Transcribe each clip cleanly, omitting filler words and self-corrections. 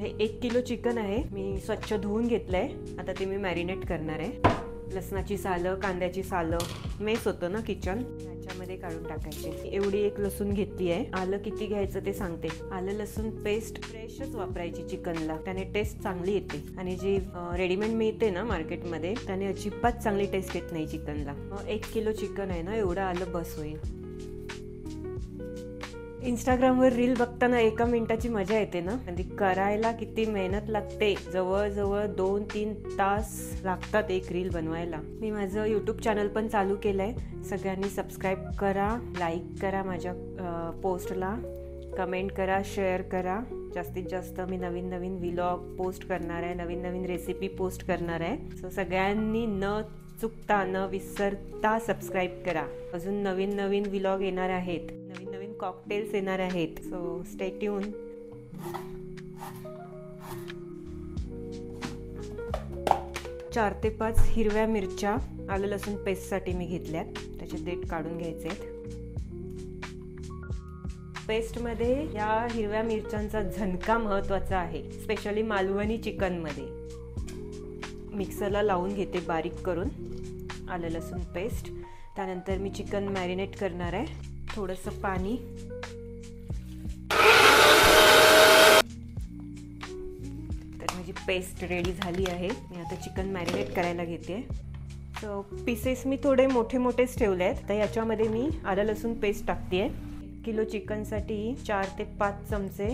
हे 1 kilo chicken आहे, मी स्वच्छ धुवून घेतलंय। आता ते मी मॅरिनेट करणार आहे। लसणाची सालं, कांद्याची सालं, मेस होतं ना किचन, याच्यामध्ये काढून टाकायचे। एवढी एक लसूण घेतली आहे। आलं किती घ्यायचं ते सांगते। आलं लसूण पेस्ट फ्रेशच वापरायची चिकनला, त्याने टेस्ट चांगली येते। आणि जी रेडीमेड मिळते ना मार्केटमध्ये, त्याने अजिबात चांगली टेस्ट येत नाही चिकनला। 1 किलो चिकन आहे ना, एवढं आलं बस होईल। इंस्टाग्रामवर रील बघताना 1 मिनिटाची मजा येते ना, आणि करायला किती मेहनत लागते। जवळजवळ 2-3 तास लागतात एक रील बनवायला। मी माझं यूट्यूब चॅनल पण चालू केलंय, सगळ्यांनी सबस्क्राईब करा, लाईक करा, माझ्या पोस्टला कमेंट करा, शेअर करा। जास्तीत जास्त मी नवीन नवीन व्लॉग पोस्ट करणार आहे, नवीन नवीन रेसिपी पोस्ट करणार आहे। सो सगळ्यांनी न चुकता न विसरता सबस्क्राईब करा। अजून नवीन नवीन व्लॉग येणार आहेत, नवीन नवीन कॉकटेल्स येणार आहेत। So stay tune. 4 ते 5 हिरव्या मिरच्या आलं लसूण पेस्टसाठी मी घेतल्यात, त्याचे देठ काढून घ्यायचे आहेत। पेस्टमध्ये या हिरव्या मिरच्यांचा झणका महत्त्वाचा आहे, स्पेशली मालवणी चिकनमध्ये। मिक्सरला लावून घेते बारीक करून आलं लसूण पेस्ट। त्यानंतर मी चिकन मॅरिनेट करणार आहे, थोडंसं पाणी, तर माझी पेस्ट रेडी झाली आहे। मी आता चिकन मॅरिनेट करायला घेते। सो पीसेस मी थोडे मोठे मोठेच ठेवले आहेत। तर याच्यामध्ये मी आलं लसूण पेस्ट टाकते आहे। 1 किलो चिकनसाठी 4 ते 5 चमचे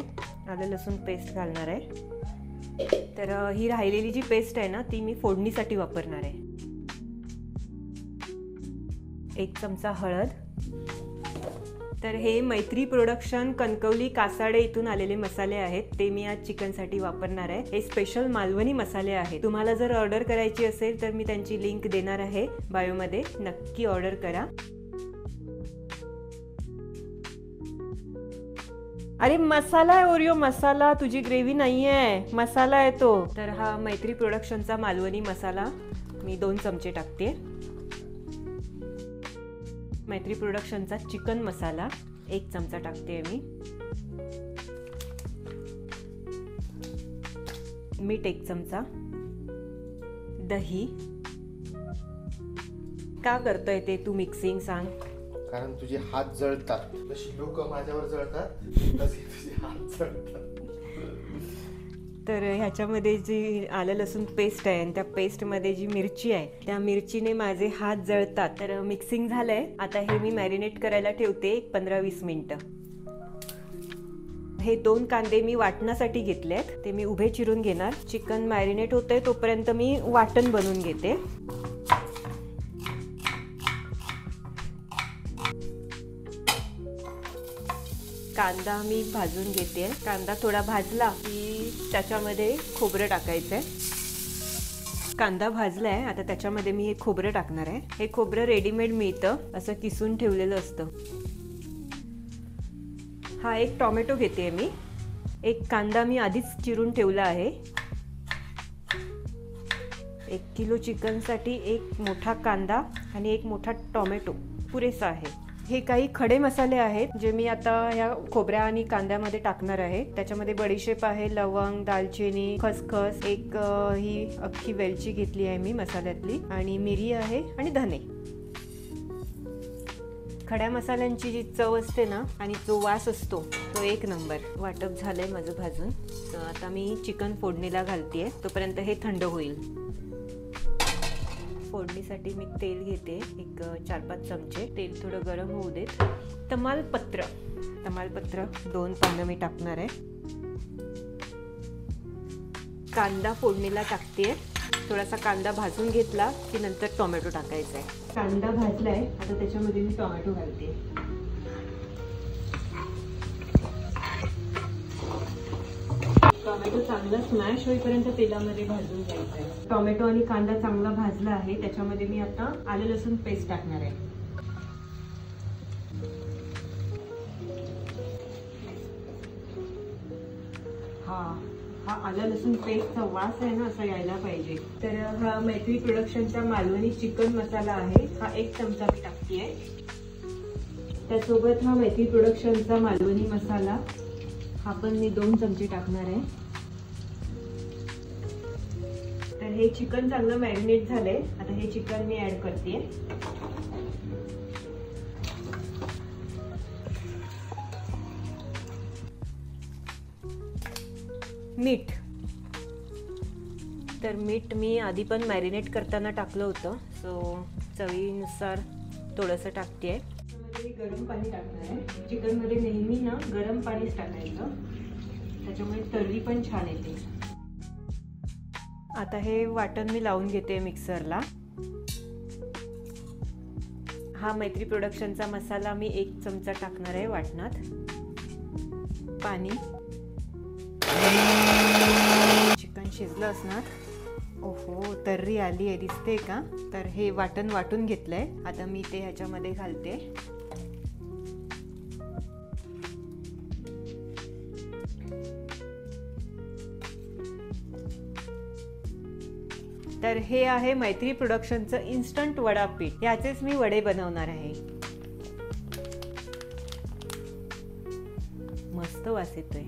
आलं लसूण पेस्ट घालणार आहे। तर ही राहिलेली जी पेस्ट आहे ना, ती मी फोडणीसाठी वापरणार आहे। 1 चमचा हळद। तर हे मैत्री प्रोडक्शन कणकवली कासाडे इथून आलेले मसाले आहेत, ते मी आज चिकनसाठी वापरणार आहे। हे स्पेशल मालवणी मसाले आहेत। तुम्हाला जर ऑर्डर करायची असेल तर मी त्यांची लिंक देणार आहे बायोमध्ये, नक्की ऑर्डर करा। अरे मसाला आहे ओरिओ मसाला, तुझी ग्रेव्ही नाही आहे, मसाला आहे तो। तर हा मैत्री प्रोडक्शनचा मालवणी मसाला मी 2 चमचे टाकते। मैत्री प्रोडक्शनचा चिकन मसाला 1 चमचा टाकते मी। मीठ 1 चमचा। दही। का करतोय ते तू मिक्सिंग सांग? कारण तुझे हात जळतात, जशी लोक माझ्यावर जळतात तसे तुझे हात जळतात। तर ह्याच्यामध्ये जी आलं लसूण पेस्ट आहे आणि त्या पेस्टमध्ये जी मिरची आहे, त्या मिरचीने माझे हात जळतात। तर मिक्सिंग झालंय, आता हे मी मॅरिनेट करायला ठेवते 15-20 मिनिटं। हे 2 कांदे मी वाटण्यासाठी घेतलेत, ते मी उभे चिरून घेणार। चिकन मॅरिनेट होतंय तोपर्यंत मी वाटण बनवून घेते। कांदा मी भाजून घेते। कांदा थोडा भाजला की त्याच्यामध्ये खोबरं टाकायचंय। कांदा भाजलाय, आता त्याच्यामध्ये मी हे खोबरं टाकणार आहे। हे खोबरं रेडीमेड मिळतं, असं किसून ठेवलेलं असतं। हा 1 टोमॅटो घेते मी। 1 कांदा मी आधीच चिरून ठेवला आहे। 1 किलो चिकनसाठी 1 मोठा कांदा आणि 1 मोठा टोमॅटो पुरेसा आहे। हे काही खडे मसाले आहेत जे मी आता ह्या खोबऱ्या आणि कांद्यामध्ये टाकणार आहे। त्याच्यामध्ये बडीशेप आहे, लवंग, दालचिनी, खसखस, एक ही अख्खी वेलची घेतली आहे मी मसाल्यातली, आणि मिरी आहे आणि धने। खड्या मसाल्यांची जी चव असते ना आणि जो वास असतो तो 1 नंबर। वाटप झालंय माझं भाजून। तर आता मी चिकन फोडणीला घालतेय, तोपर्यंत हे थंड होईल। फोडणीसाठी मी तेल घेते, एक 4-5 चमचे। तेल थोडं गरम होऊ देत। तमालपत्र 2 पानं मी टाकणार आहे। कांदा फोडणीला टाकते। थोडासा कांदा भाजून घेतला की नंतर टोमॅटो टाकायचा आहे। कांदा भाजलाय, आता त्याच्यामध्ये मी टोमॅटो घालते। टोमॅटो चांगला स्मॅश होईपर्यंत तेलामध्ये भाजून घ्यायचा आहे। टोमॅटो आणि कांदा चांगला भाजला आहे, त्याच्यामध्ये मी आता आलं लसूण पेस्ट टाकणार आहे। हा आलं लसूण पेस्टचा वास आहे ना, असा यायला पाहिजे। तर हा मैत्री प्रोडक्शनचा मालवणी चिकन मसाला आहे, हा 1 चमचा मी टाकतेय। त्यासोबत हा मैत्री प्रोडक्शनचा मालवणी मसाला, हा पण मी 2 चमचे टाकणार आहे। तर हे चिकन चांगलं मॅरिनेट झालंय. आता हे चिकन मी ऍड करते. मीठ. तर मीठ मी आधी पण मॅरिनेट करताना टाकलं होतं, सो चवीनुसार थोडंसं टाकते. गरम पाणी टाकणार आहे. चिकन मध्ये नेहमी ना गरम पाणीच टाकायचं, त्याच्यामुळे तर्री पण छान येते. आता हे वाटण मी लावून घेते मिक्सरला. हा मैत्री प्रोडक्शनचा मसाला मी 1 चमचा टाकणार आहे वाटणात. पाणी. चिकन शिजलं असणार. ओहो, तर्री आली आहे दिसते का? तर हे वाटण वाटून घेतलंय. आता मी ते ह्याच्यामध्ये घालते. तर हे आहे मैत्री प्रोडक्शनचं इन्स्टंट वडा पीठ. याचेच मी वडे बनवणार आहे. मस्त वास येतोय.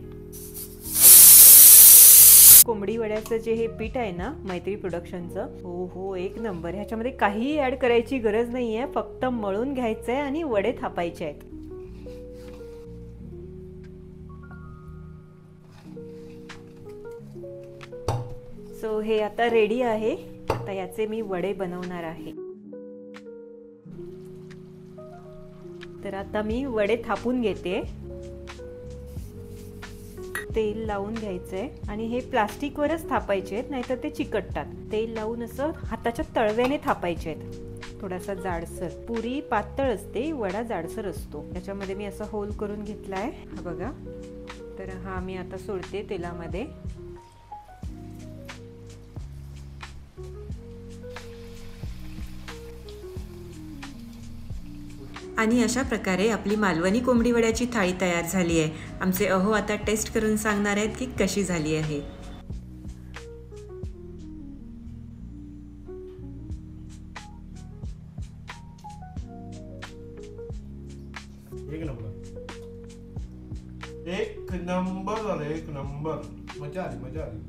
कोंबडी वड्याचं जे हे पीठ आहे ना मैत्री प्रोडक्शनचं, हो हो, 1 नंबर. ह्याच्यामध्ये काहीही ऍड करायची गरज नाहीये, फक्त मळून घ्यायचंय आणि वडे थापायचे आहेत. सो हे आता रेडी आहे. आता याचे मी वडे बनवणार आहे. तर आता मी वडे थापून घेते. तेल लावून घ्यायचंय आणि हे प्लास्टिकवरच थापायचे आहेत, नाहीतर ते चिकटतात. तेल लावून असं हाताच्या तळव्याने थापायचे आहेत. थोडासा जाडसर. पुरी पातळ असते, वडा जाडसर असतो. त्याच्यामध्ये मी असं होल करून घेतलाय. हा बघा. तर हा मी आता सोडते तेलामध्ये. आणि अशा प्रकारे आपली मालवणी कोंबडी वड्याची थाळी तयार झाली आहे. आमचे अहो आता टेस्ट करून सांगणार आहेत की कशी झाली आहे. एक नंबर झालं. 1 नंबर. मजा आली.